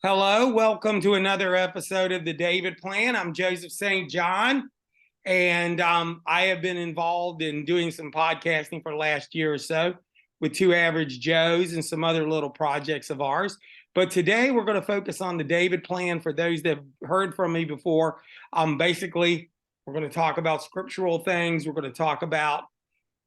Hello, welcome to another episode of the David Plan. I'm Joseph St. John, and I have been involved in doing some podcasting for the last year or so with Two Average Joes and some other little projects of ours. But today we're going to focus on the David Plan. For those that have heard from me before, basically we're going to talk about scriptural things. We're going to talk about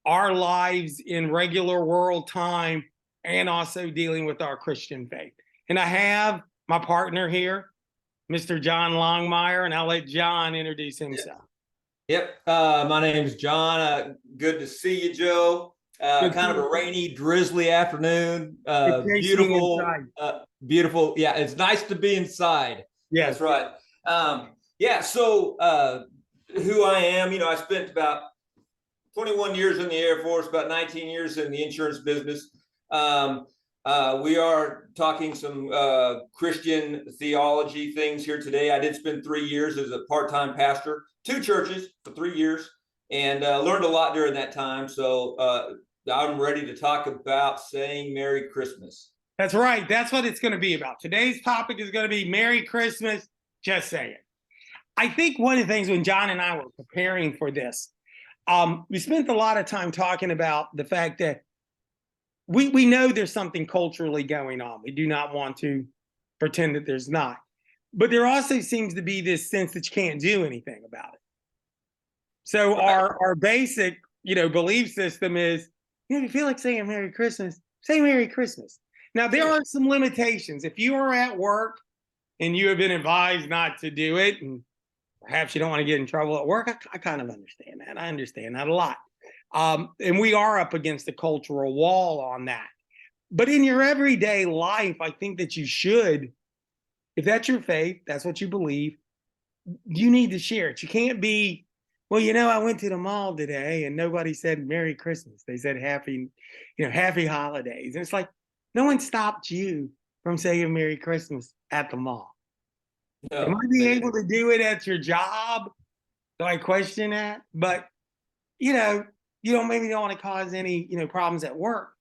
our lives in regular world time and also dealing with our Christian faith. And I have my partner here, Mr. John Longmire, and I'll let John introduce himself. Yep. My name's John. Good to see you, Joe. Kind of a rainy, drizzly afternoon. Beautiful. Beautiful. Yeah, it's nice to be inside. Yes. That's right. So who I am, I spent about 21 years in the Air Force, about 19 years in the insurance business. We are talking some Christian theology things here today. I did spend 3 years as a part-time pastor, 2 churches for 3 years, and learned a lot during that time. So I'm ready to talk about saying Merry Christmas. That's right. That's what it's going to be about. Today's topic is going to be Merry Christmas, just saying. I think one of the things when John and I were preparing for this, we spent a lot of time talking about the fact that we know there's something culturally going on. We do not want to pretend that there's not. But there also seems to be this sense that you can't do anything about it. So our basic, belief system is, if you feel like saying Merry Christmas, say Merry Christmas. Now, there are some limitations. If you are at work and you have been advised not to do it, and perhaps you don't want to get in trouble at work, I kind of understand that. I understand that a lot. And we are up against a cultural wall on that. But in your everyday life, I think that you should, if that's your faith, that's what you believe, you need to share it. You can't be, well, I went to the mall today and nobody said Merry Christmas. They said happy holidays. And it's like, no one stopped you from saying Merry Christmas at the mall. No, you might be able to do it at your job. So I question that. But, maybe don't want to cause any, problems at work.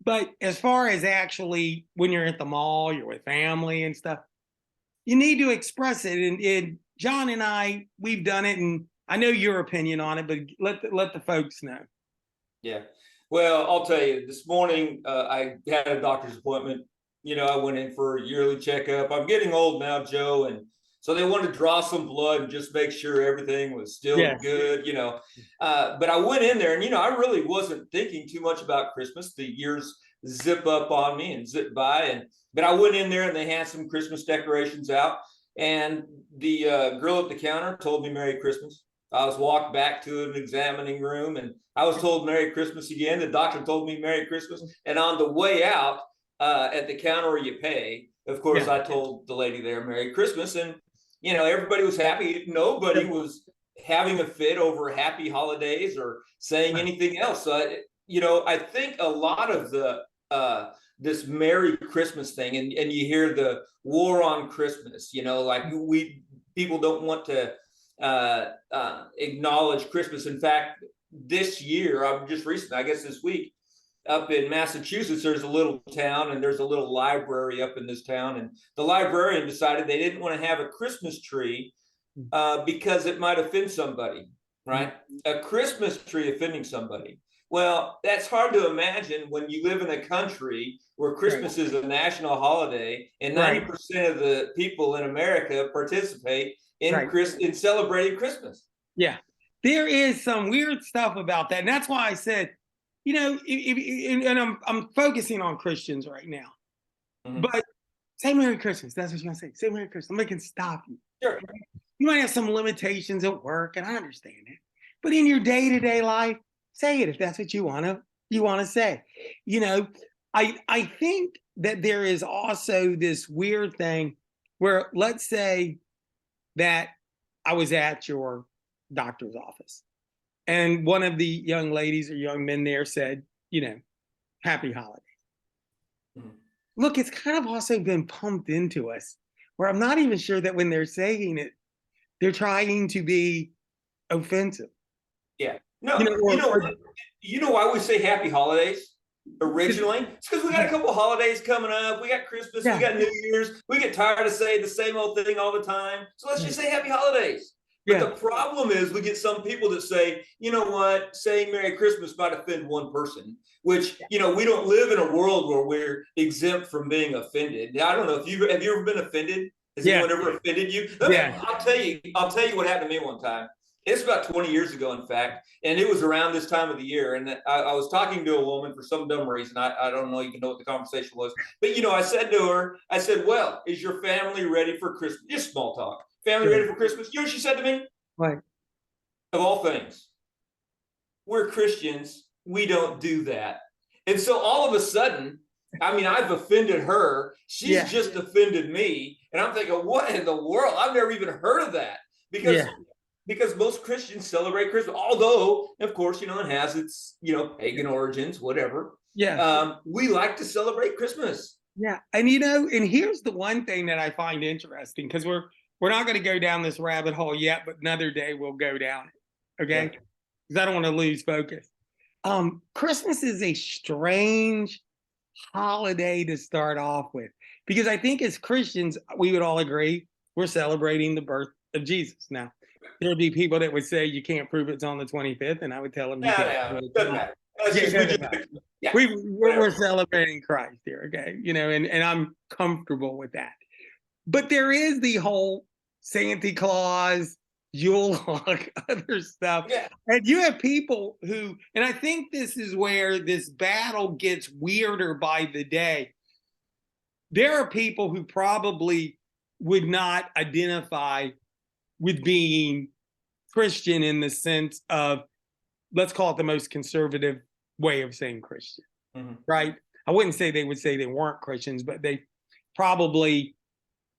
But as far as actually when you're at the mall, you're with family and stuff, you need to express it. And John and I, we've done it, and I know your opinion on it, but let the folks know. Yeah. Well, I'll tell you, this morning I had a doctor's appointment. I went in for a yearly checkup. I'm getting old now, Joe, and so they wanted to draw some blood and just make sure everything was still good, But I went in there and, I really wasn't thinking too much about Christmas. The years zip up on me and zip by. But I went in there and they had some Christmas decorations out. And the girl at the counter told me Merry Christmas. I was walked back to an examining room and I was told Merry Christmas again. The doctor told me Merry Christmas. And on the way out at the counter where you pay, of course, I told the lady there Merry Christmas. And everybody was happy. Nobody was having a fit over happy holidays or saying anything else. So, I think a lot of the this Merry Christmas thing, and you hear the war on Christmas, people don't want to acknowledge Christmas. In fact, this year, I guess this week, up in Massachusetts, there's a little town and there's a little library up in this town. And the librarian decided they didn't want to have a Christmas tree because it might offend somebody, right? A Christmas tree offending somebody. Well, that's hard to imagine when you live in a country where Christmas is a national holiday and 90% of the people in America participate in celebrating Christmas. Yeah, there is some weird stuff about that. And that's why I said, and I'm focusing on Christians right now, but say Merry Christmas. That's what you're gonna say. Say Merry Christmas. I'm making stop you. Sure. You might have some limitations at work, and I understand it. But in your day-to-day life, say it if that's what you wanna say. I think that there is also this weird thing where, let's say that I was at your doctor's office. And one of the young ladies or young men there said, happy holidays. Look, it's kind of also been pumped into us where I'm not even sure that when they're saying it, they're trying to be offensive. Yeah. No, you know why we say happy holidays? originally. It's because we got a couple holidays coming up. We got Christmas, we got New Year's. We get tired of saying the same old thing all the time. So let's just say happy holidays. But the problem is we get some people that say, you know what, saying Merry Christmas might offend one person, which, you know, we don't live in a world where we're exempt from being offended. Now, I don't know if have you ever been offended? Has anyone ever offended you? I'll tell you what happened to me one time. It's about 20 years ago, in fact, and it was around this time of the year. And I was talking to a woman for some dumb reason. I don't know even know what the conversation was. But, you know, I said to her, I said, well, is your family ready for Christmas? Just small talk. Family ready for Christmas? You know what she said to me? Right. Of all things, we're Christians. We don't do that. And so all of a sudden, I mean, I've offended her. She's just offended me. And I'm thinking, what in the world? I've never even heard of that. Because most Christians celebrate Christmas, although, of course, you know, it has its, you know, pagan origins, whatever. We like to celebrate Christmas. Yeah. And, you know, and here's the one thing that I find interesting, because we're not going to go down this rabbit hole yet, but another day we'll go down it. Okay. Because I don't want to lose focus. Christmas is a strange holiday to start off with, because I think as Christians, we would all agree we're celebrating the birth of Jesus. Now, there would be people that would say you can't prove it's on the 25th, and I would tell them you can't. Doesn't matter. We're celebrating Christ here, okay? You know, and I'm comfortable with that. But there is the whole Santa Claus, Yule log, other stuff. And you have people who, and I think this is where this battle gets weirder by the day. There are people who probably would not identify with being Christian in the sense of, let's call it the most conservative way of saying Christian, right? I wouldn't say they would say they weren't Christians, but they probably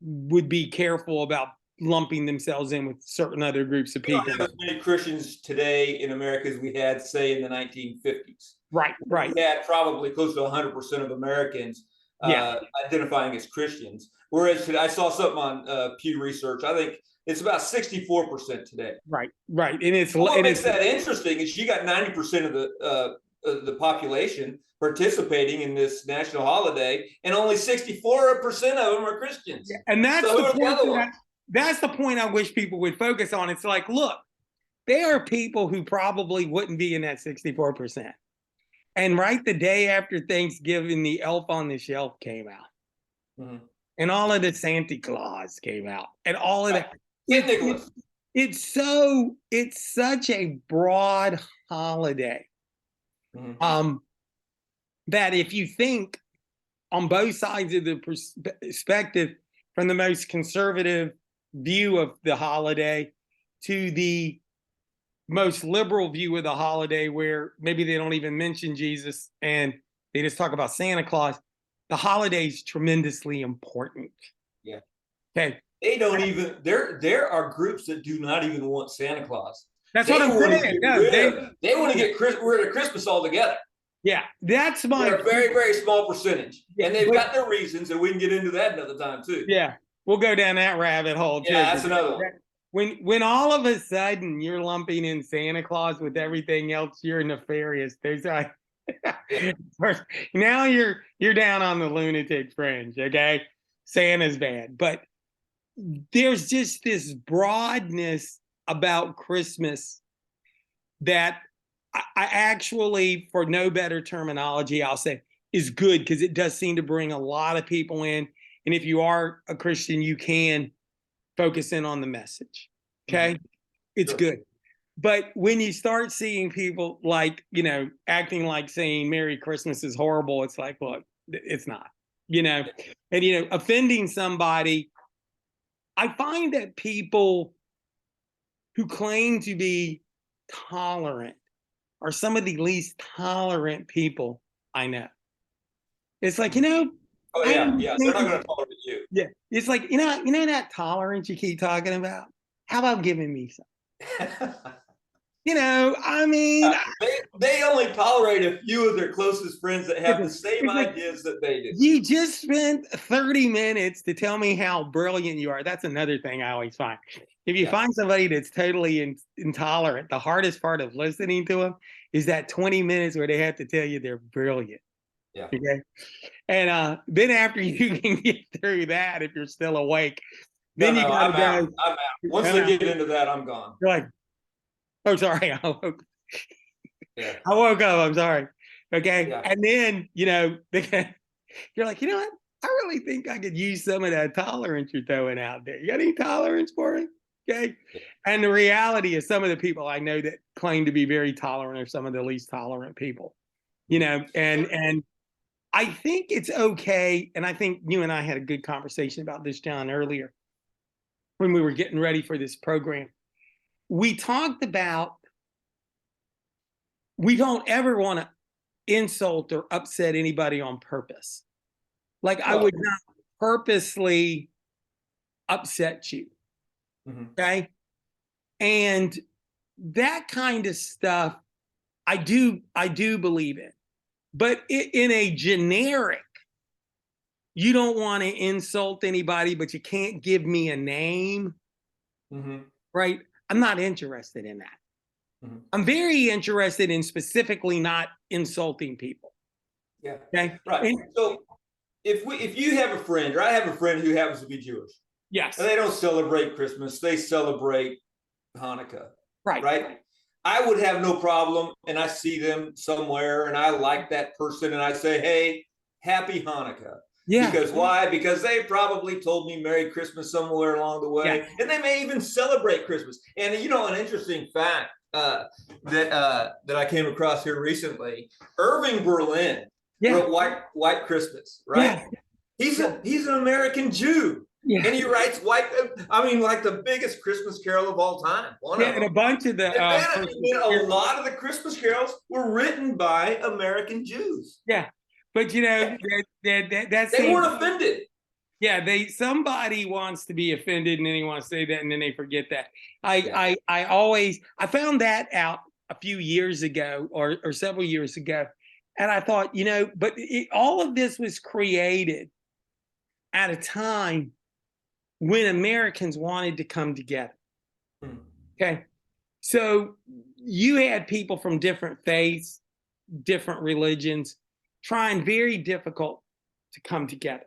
would be careful about lumping themselves in with certain other groups of people. We don't have as many Christians today in America as we had, say, in the 1950s. Right. We had probably close to 100% of Americans identifying as Christians. Whereas today, I saw something on Pew Research. I think it's about 64% today. Right. And it's what makes that interesting is you got 90% of the population participating in this national holiday, and only 64% of them are Christians. And that's that's the point I wish people would focus on. It's like, look, there are people who probably wouldn't be in that 64%. And right the day after Thanksgiving, the Elf on the Shelf came out. And all of the Santa Claus came out. And all of that. It's such a broad holiday. That if you think on both sides of the perspective, from the most conservative view of the holiday to the most liberal view of the holiday, where maybe they don't even mention Jesus and they just talk about Santa Claus, the holiday is tremendously important. Okay. They don't even, there are groups that do not even want Santa Claus. That's what I'm saying. They want to get rid of Christmas altogether. Yeah, that's my. They're a very, very small percentage, and they've got their reasons, and we can get into that another time too. Yeah, we'll go down that rabbit hole too. Yeah, that's another one. When all of a sudden you're lumping in Santa Claus with everything else, you're nefarious. There's like, now you're down on the lunatic fringe. Okay, Santa's bad, but there's just this broadness about Christmas that I actually, for no better terminology, I'll say is good, because it does seem to bring a lot of people in. And if you are a Christian, you can focus in on the message. Okay. It's good. But when you start seeing people like, you know, acting like saying Merry Christmas is horrible, it's like, look, it's not, you know, and, you know, offending somebody. I find that people who claim to be tolerant are some of the least tolerant people I know. It's like, you know. Oh, yeah. They're not going to tolerate you. Yeah. It's like, you know that tolerance you keep talking about? How about giving me some? You know, I mean. They only tolerate a few of their closest friends that have the same ideas that they do. You just spent 30 minutes to tell me how brilliant you are. That's another thing I always find. If you find somebody that's totally intolerant, the hardest part of listening to them is that 20 minutes where they have to tell you they're brilliant. Yeah. Okay. And then after you can get through that, if you're still awake, then you gotta I'm out. go. I'm out. Once they get into that, I'm gone. You're like, oh, sorry. Yeah. I woke up. I'm sorry. Okay. Yeah. And then, you're like, you know what? I really think I could use some of that tolerance you're throwing out there. You got any tolerance for me? Okay. Yeah. And the reality is, some of the people I know that claim to be very tolerant are some of the least tolerant people, and I think it's okay. And I think you and I had a good conversation about this, John, earlier when we were getting ready for this program. We talked about we don't ever want to insult or upset anybody on purpose. Like, I would not purposely upset you. Okay. And that kind of stuff, I do believe in. But in a generic, you don't want to insult anybody, but you can't give me a name. Right? I'm not interested in that. I'm very interested in specifically not insulting people. Yeah. Okay. Right. So if you have a friend, or I have a friend who happens to be Jewish, yes, and they don't celebrate Christmas, they celebrate Hanukkah. Right. I would have no problem, and I see them somewhere, and I like that person, and I say, hey, happy Hanukkah. Yeah. Because why? Because they probably told me Merry Christmas somewhere along the way, and they may even celebrate Christmas. And an interesting fact that I came across here recently: Irving Berlin wrote White Christmas, right? Yeah. He's an American Jew. Yeah. And he writes like the biggest Christmas carol of all time. And a bunch of the a lot of the Christmas carols were written by American Jews. Yeah, but that's they weren't offended. Yeah, somebody wants to be offended, and then he wants to say that, and then they forget that. I found that out a few years ago, or several years ago, and I thought, but all of this was created at a time when Americans wanted to come together. Okay. So you had people from different faiths, different religions, trying very difficult to come together,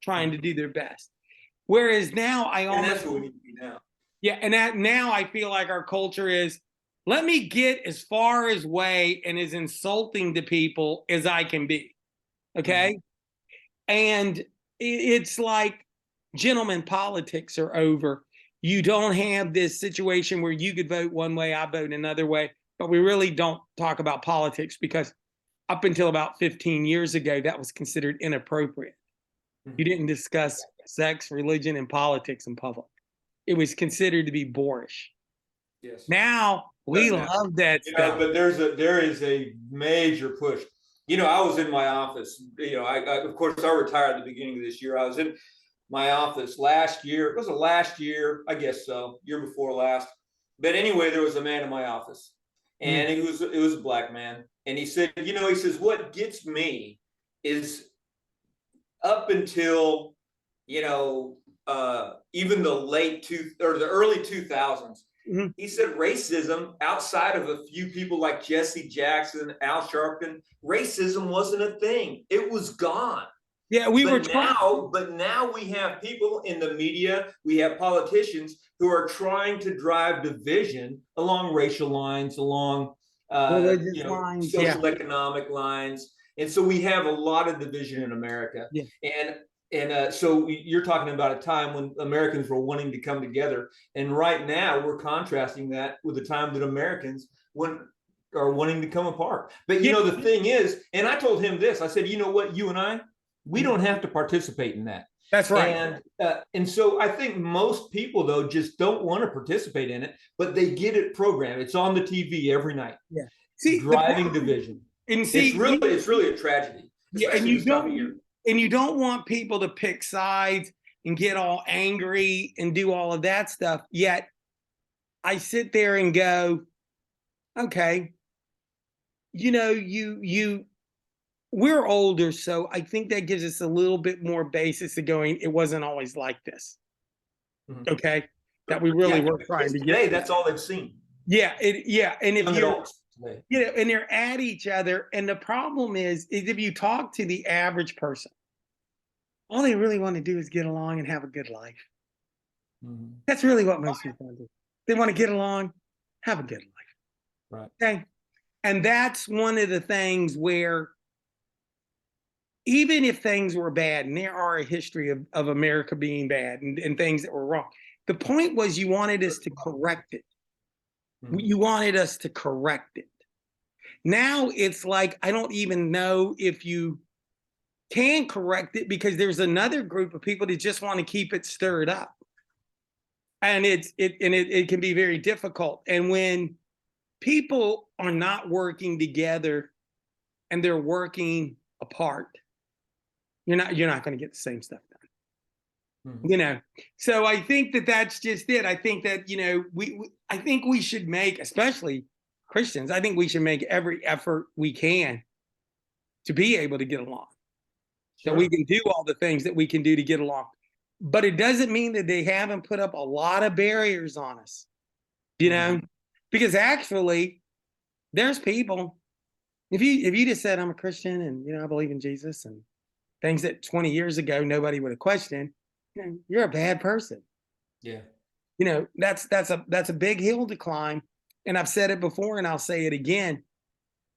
trying to do their best. Whereas now and that's what we need to be now. Yeah. And now I feel like our culture is, let me get as far away and as insulting to people as I can be. Okay. And it's like, gentlemen, politics are over. You don't have this situation where you could vote one way, I vote another way, but we really don't talk about politics, because up until about 15 years ago, that was considered inappropriate. You didn't discuss sex, religion, and politics in public. It was considered to be boorish. Yes. Now we love that stuff. But there is a major push. I was in my office. I of course I retired at the beginning of this year. I was in my office last year. It was last year, I guess so, year before last. But anyway, there was a man in my office, and it was a black man, and he said, he says, what gets me is up until even the early 2000s. He said racism, outside of a few people like Jesse Jackson, Al Sharpton, racism wasn't a thing. It was gone. Yeah, but now we have people in the media, we have politicians who are trying to drive division along racial lines, along lines, social economic lines. And so we have a lot of division in America. Yeah. And so you're talking about a time when Americans were wanting to come together. And right now we're contrasting that with the time that Americans are wanting to come apart. But the thing is, and I told him this, I said, you know what, you and I, we don't have to participate in that. That's right. And so I think most people, though, just don't want to participate in it, but they get it programmed. It's on the TV every night. Yeah. Driving division. And it's really a tragedy. Yeah, and you don't want people to pick sides and get all angry and do all of that stuff. Yet I sit there and go, okay, we're older, so I think that gives us a little bit more basis of going, it wasn't always like this. Okay. That we really were trying to get. Today, that's all they've seen. Yeah. And if Hey, and they're at each other. And the problem is if you talk to the average person, all they really want to do is get along and have a good life. mhm, That's really what most people want to do. They want to get along, have a good life. right. Okay. And that's one of the things where even if things were bad, and there are a history of America being bad and things that were wrong, the point was you wanted us to correct it. Mhm. You wanted us to correct it. Now it's like, I don't even know if you can correct it because there's another group of people that just want to keep it stirred up. And it can be very difficult. And when people are not working together and they're working apart, you're not going to get the same stuff done. Mhm. So I think that that's just it. I think that I think we should make, especially Christians, I think we should make every effort we can to be able to get along, that we Sure. can do all the things that we can do to get along. But it doesn't mean that they haven't put up a lot of barriers on us, you know, Mhm. because actually there's people, if you just said I'm a Christian and I believe in Jesus and things that 20 years ago nobody would have questioned, you're a bad person. Yeah. That's a big hill to climb. And I've said it before and I'll say it again.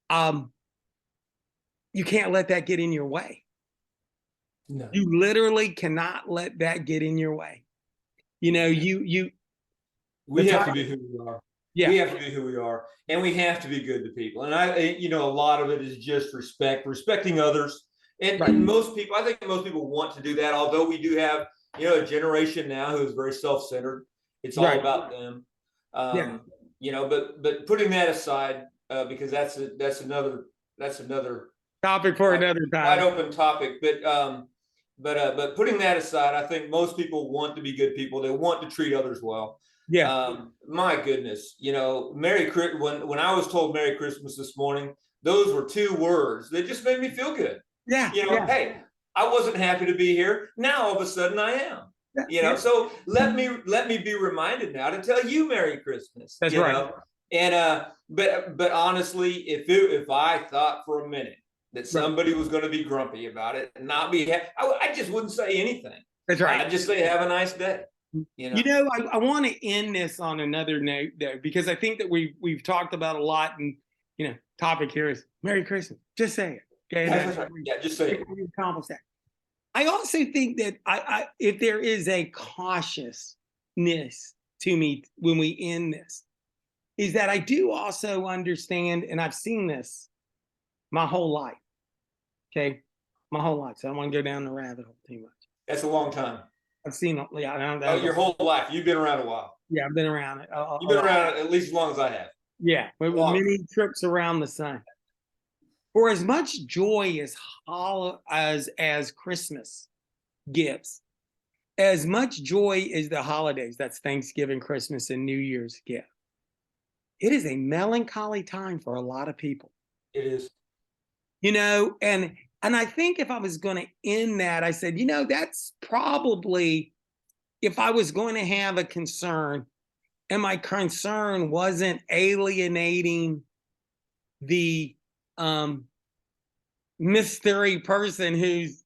Um, you can't let that get in your way. No. You literally cannot let that get in your way. The We have to time, be who we are. yeah, We have to be who we are, and we have to be good to people. And a lot of it is just respecting others. And right, and most people, I think most people want to do that. Although we do have, a generation now who is very self-centered. It's all right, about them. yeah. But putting that aside, because that's another Topic for wide, another wide time. open topic. But putting that aside, I think most people want to be good people. They want to treat others well. Yeah, My goodness, when I was told Merry Christmas this morning, those were two words that just made me feel good. yeah, yeah, Hey, I wasn't happy to be here. Now all of a sudden I am. yeah, yeah. So let me be reminded now to tell you Merry Christmas. That's right. And but honestly, if I thought for a minute that Right. somebody was going to be grumpy about it and not be happy, I just wouldn't say anything. That's right. I'd just say have a nice day. I want to end this on another note though, because I think that we've talked about a lot, and topic here is Merry Christmas. Just say it. Okay. That's right. Yeah, just say it. We accomplish that. I also think that if there is a cautiousness to me when we end this, is that I do also understand, and I've seen this my whole life. Okay. My whole life. So I don't want to go down the rabbit hole too much. That's a long time. I've seen, yeah, Oh, your whole life. You've been around a while. yeah, I've been around it. You've been around at least as long as I have. Yeah, with many trips around the sun. For as much joy as Christmas gives, as much joy as the holidays, that's Thanksgiving, Christmas, and New Year's give, it is a melancholy time for a lot of people. It is. And I think if I was going to end that, I said, that's probably, if I was going to have a concern, and my concern wasn't alienating the mystery person who's,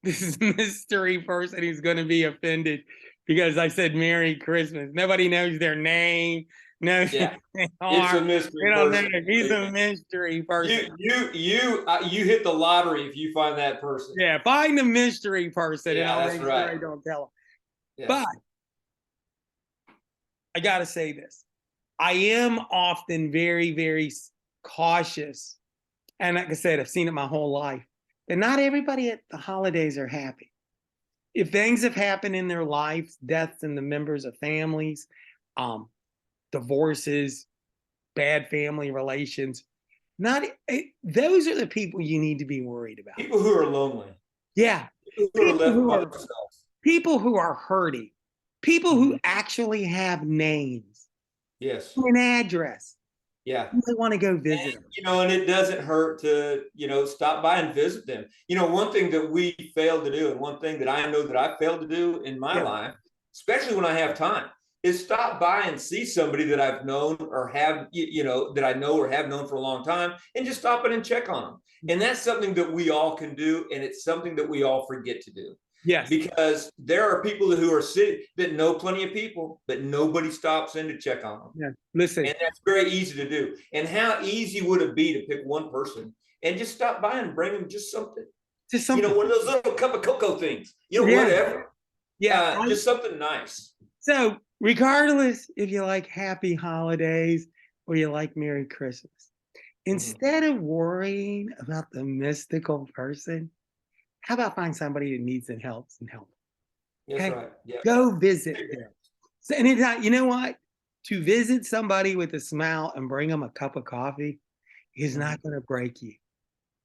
this mystery person who's going to be offended because I said Merry Christmas. Nobody knows their name. No, yeah, it's a mystery person. He's a mystery person. You hit the lottery if you find that person. Yeah, find the mystery person, and I'll make sure I don't tell them. Yeah. But I got to say this. I am often very, very cautious. And like I said, I've seen it my whole life. That not everybody at the holidays are happy. If things have happened in their lives, deaths in the members of families, divorces, bad family relations, those are the people you need to be worried about. People who are lonely. Yeah. People who are hurting. People who actually have names. Yes. An address. Yeah. You want to go visit them. And it doesn't hurt to, stop by and visit them. One thing that we failed to do, and one thing that I know that I failed to do in my life, especially when I have time, is stop by and see somebody that I've known or have, that I know or have known for a long time, and just stop in and check on them. And that's something that we all can do. And it's something that we all forget to do. Yes. Because there are people who are sitting that know plenty of people, but nobody stops in to check on them. Yeah. Listen. And that's very easy to do. And how easy would it be to pick one person and just stop by and bring them just something? Just something. One of those little cup of cocoa things, Yeah. whatever. Yeah. Just something nice. So regardless if you like happy holidays or you like Merry Christmas, instead of worrying about the mystical person, how about find somebody that needs and helps and help? That's Okay? right. Yeah. Go visit them. So anytime, you know what? To visit somebody with a smile and bring them a cup of coffee is not going to break you.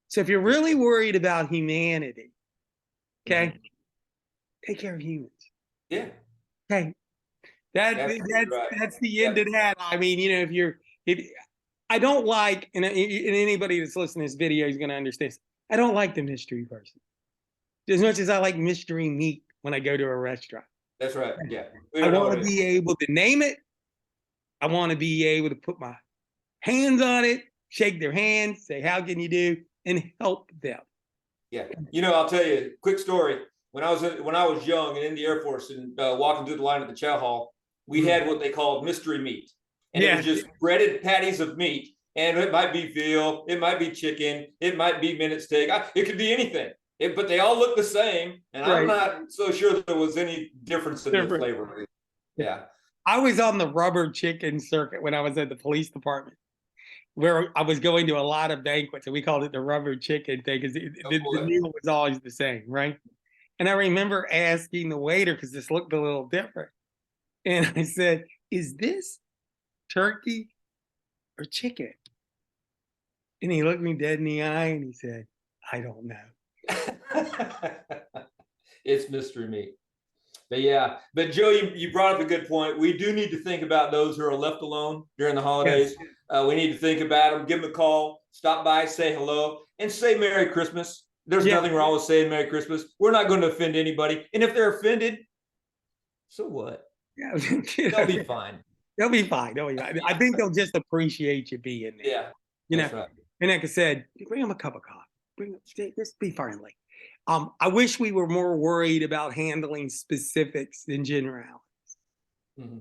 So if you're really worried about humanity, okay, take care of humans. Yeah. Okay. That's the end of that. I mean, I don't like, and anybody that's listening to this video is going to understand, I don't like the mystery person as much as I like mystery meat when I go to a restaurant. That's right. Yeah. I want to be able to name it. I want to be able to put my hands on it, shake their hand, say, how can you do, and help them. Yeah. I'll tell you a quick story. When I was young and in the Air Force and walking through the line at the chow hall, we had what they called mystery meat. And it was just breaded patties of meat. And it might be veal, it might be chicken, it might be minute steak. It could be anything. But they all look the same. And I'm not so sure there was any difference in the flavor. Yeah. I was on the rubber chicken circuit when I was at the police department, where I was going to a lot of banquets, and we called it the rubber chicken thing because the meal was always the same, right? And I remember asking the waiter, because this looked a little different. And I said, is this turkey or chicken? And he looked me dead in the eye and he said, I don't know. It's mystery meat. But Joe, you brought up a good point. We do need to think about those who are left alone during the holidays. Yes. We need to think about them, give them a call, stop by, say hello, and say Merry Christmas. There's nothing wrong with saying Merry Christmas. We're not going to offend anybody. And if they're offended, so what? Yeah. They'll be fine. They'll be fine. I think they'll just appreciate you being there. Yeah. That's right. And like I said, bring them a cup of coffee. Just be friendly. I wish we were more worried about handling specifics than generalities.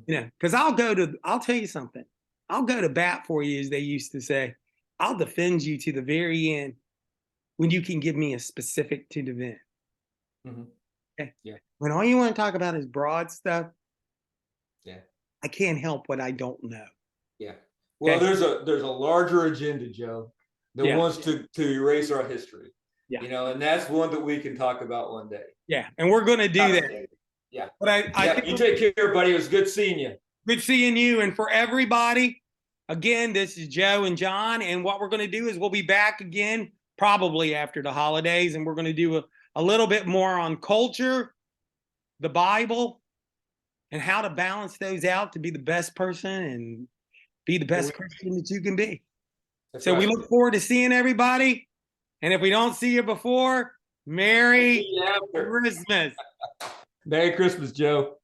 Because I'll tell you something. I'll go to bat for you, as they used to say. I'll defend you to the very end when you can give me a specific to defend. Okay. Yeah. When all you want to talk about is broad stuff, I can't help what I don't know. Yeah. Well, there's a larger agenda, Joe, that wants to erase our history. Yeah. And that's one that we can talk about one day. Yeah. And we're going to do that. Yeah. But I you take care, buddy. It was good seeing you. Good seeing you. And for everybody, again, this is Joe and John. And what we're going to do is we'll be back again, probably after the holidays. And we're going to do a little bit more on culture, the Bible, and how to balance those out to be the best person and be the best Christian that you can be. That's so we look forward to seeing everybody. And if we don't see you before, Merry Christmas. Merry Christmas, Joe.